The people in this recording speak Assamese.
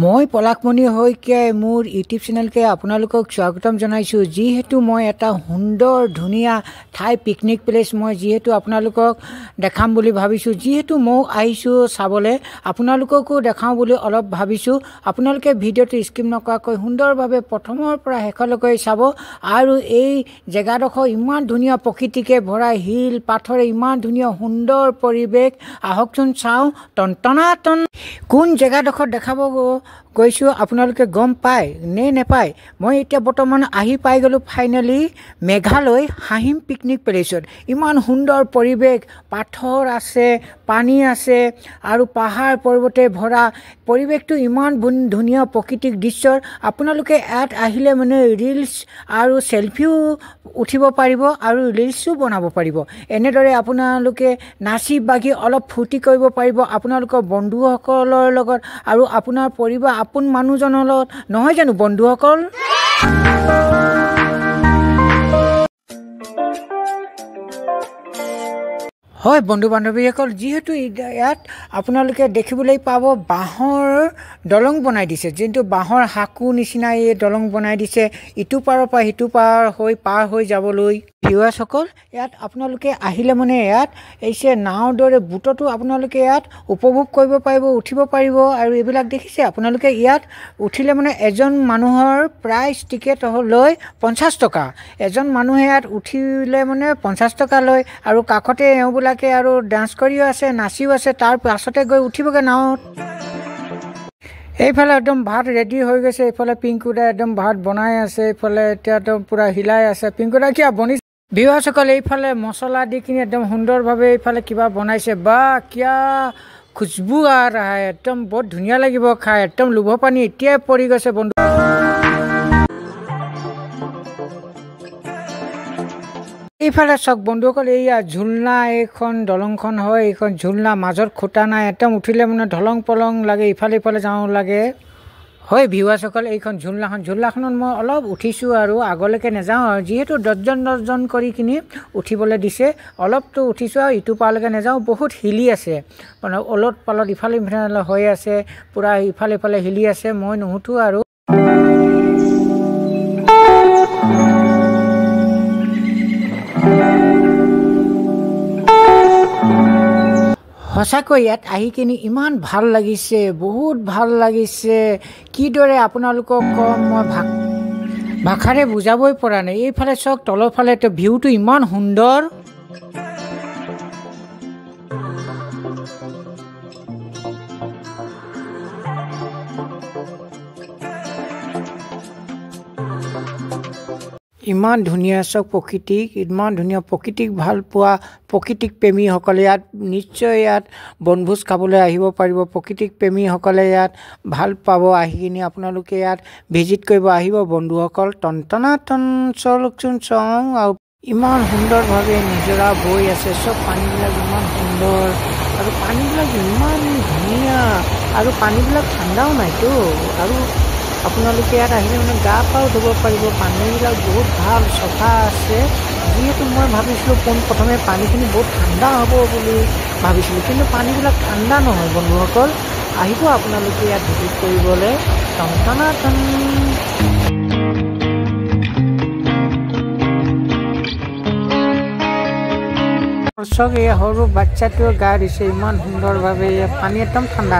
মই পলাশমণি শইকীয়াই মোৰ ইউটিউব চেনেলকে আপোনালোকক স্বাগতম জনাইছোঁ। যিহেতু মই এটা সুন্দৰ ধুনীয়া ঠাই পিকনিক প্লেচ মই যিহেতু আপোনালোকক দেখাম বুলি ভাবিছোঁ। যিহেতু মই আহিছোঁ চাবলৈ, আপোনালোককো দেখাওঁ বুলি অলপ ভাবিছোঁ। আপোনালোকে ভিডিঅ'টো স্কিপ নকৰাকৈ সুন্দৰভাৱে প্ৰথমৰ পৰা শেষলৈকে চাব। আৰু এই জেগাডোখৰ ইমান ধুনীয়া প্ৰকৃতিকে ভৰা, শিল পাথৰে ইমান ধুনীয়া সুন্দৰ পৰিৱেশ। আহকচোন চাওঁ টনটনাটন। কোন জেগাডোখৰ দেখাব গৈছোঁ আপোনালোকে গম পায় নে নেপায়? মই এতিয়া বৰ্তমান আহি পাই গ'লোঁ ফাইনেলি মেঘালয় হাহিম পিকনিক প্লেচত। ইমান সুন্দৰ পৰিৱেশ, পাথৰ আছে, পানী আছে আৰু পাহাৰ পৰ্বতে ভৰা। পৰিৱেশটো ইমান ধুনীয়া প্ৰাকৃতিক দৃশ্যৰ। আপোনালোকে ইয়াত আহিলে মানে ৰিলচ আৰু চেলফিও উঠিব পাৰিব আৰু ৰিলচো বনাব পাৰিব। এনেদৰে আপোনালোকে নাচি বাগি অলপ ফূৰ্তি কৰিব পাৰিব আপোনালোকৰ বন্ধুসকলৰ লগত আৰু আপোনাৰ পৰিবাৰ আপোন মানুহজনৰ লগত, নহয় জানো বন্ধুসকল? হয় বন্ধু বান্ধৱীসকল, যিহেতু ইয়াত আপোনালোকে দেখিবলৈ পাব বাঁহৰ দলং বনাই দিছে। যিহেতু বাঁহৰ সাঁকো নিচিনা এই দলং বনাই দিছে ইটো পাৰৰ পৰা সিটো পাৰ হৈ যাবলৈ। ভিউৱাৰ্ছসকল, ইয়াত আপোনালোকে আহিলে মানে ইয়াত এই নাৱৰ দৰে বুটতো আপোনালোকে ইয়াত উপভোগ কৰিব পাৰিব, উঠিব পাৰিব। আৰু এইবিলাক দেখিছে আপোনালোকে, ইয়াত উঠিলে মানে এজন মানুহৰ প্ৰাইচ টিকেট লৈ 50 টকা। এজন মানুহে ইয়াত উঠিলে মানে 50 টকা লয়। আৰু কাষতে এওঁবিলাকে আৰু ডান্স কৰিও আছে, নাচিও আছে। তাৰ পাছতে গৈ উঠিবগৈ নাৱত। এইফালে একদম ভাত ৰেডি হৈ গৈছে। এইফালে পিংকুদা একদম ভাত বনাই আছে। এইফালে এতিয়া একদম পূৰা হিলাই আছে। পিংকুদা কিয় বনিছে? ভিউৱাৰ্ছসকল, এইফালে মছলা দি কিনি একদম সুন্দৰভাৱে এইফালে কিবা বনাইছে। বা কিয়া খুচবু আ ৰহা হে, একদম বহুত ধুনীয়া লাগিব খাই। একদম লোভ পানী এতিয়াই পৰি গৈছে বন্ধু। এইফালে চাওক বন্ধুসকল, এইয়া ঝুলনা, এইখন দলংখন হয়। এইখন ঝুলনা, মাজত খুটা নাই। একদম উঠিলে মানে ধলং পলং লাগে, ইফালে ইফালে যাওঁ লাগে। হয় ভিউৱাৰ্ছসকল, এইখন ঝুলনাখনত মই অলপ উঠিছোঁ আৰু আগলৈকে নাযাওঁ আৰু। যিহেতু 10জন কৰি কিনি উঠিবলৈ দিছে, অলপতো উঠিছোঁ আৰু ইটো পাৰলৈকে নাযাওঁ। বহুত হিলি আছে মানে, অলট পালট ইফালে ইফালে হৈ আছে, পূৰা ইফালে ইফালে হিলি আছে। মই নুঠোঁ আৰু। সঁচাকৈ ইয়াত আহি কিনি ইমান ভাল লাগিছে, বহুত ভাল লাগিছে। কিদৰে আপোনালোকক কম, মই ভাষাৰে বুজাবই পৰা নাই। এইফালে চাওক তলৰ ফালে ভিউটো ইমান সুন্দৰ। ইমান ধুনীয়া চাওক প্ৰকৃতিক, ইমান ধুনীয়া প্ৰকৃতিক ভাল পোৱা প্ৰকৃতিক প্ৰেমীসকলে ইয়াত নিশ্চয় ইয়াত বনভোজ খাবলৈ আহিব পাৰিব। প্ৰকৃতিক প্ৰেমীসকলে ইয়াত ভাল পাব। আহি কিনি আপোনালোকে ইয়াত ভিজিট কৰিব আহিব বন্ধুসকল। টনটনাটন চলকচোন চাওঁ। আৰু ইমান সুন্দৰভাৱে নিজৰা বৈ আছে। চব পানীবিলাক ইমান সুন্দৰ আৰু পানীবিলাক ইমান ধুনীয়া আৰু পানীবিলাক ঠাণ্ডাও নাইতো। আৰু আপোনালোকে ইয়াত আহিলে মানে গা পাও ধুব পাৰিব। পানীবিলাক বহুত ভাল, চফা আছে। যিহেতু মই ভাবিছিলোঁ পোনপ্ৰথমে পানীখিনি বহুত ঠাণ্ডা হ'ব বুলি ভাবিছিলোঁ, কিন্তু পানীবিলাক ঠাণ্ডা নহয় বন্ধুসকল। আহিব আপোনালোকে ইয়াত ভিজিট কৰিবলৈ। টনটনাটন। চাওক, এই সৰু বাচ্চাটোৱে গা দিছে ইমান সুন্দৰভাৱে। পানী একদম ঠাণ্ডা।